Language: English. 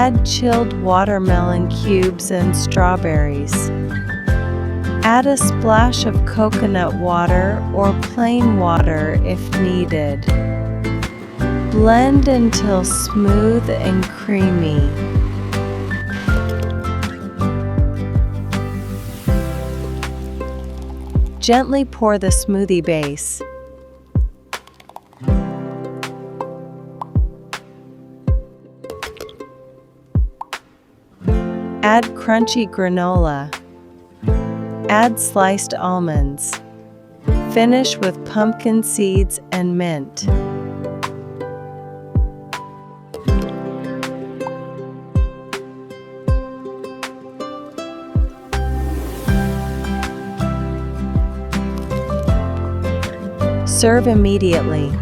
Add chilled watermelon cubes and strawberries. Add a splash of coconut water or plain water if needed. Blend until smooth and creamy. Gently pour the smoothie base. Add crunchy granola. Add sliced almonds. Finish with pumpkin seeds and mint. Serve immediately.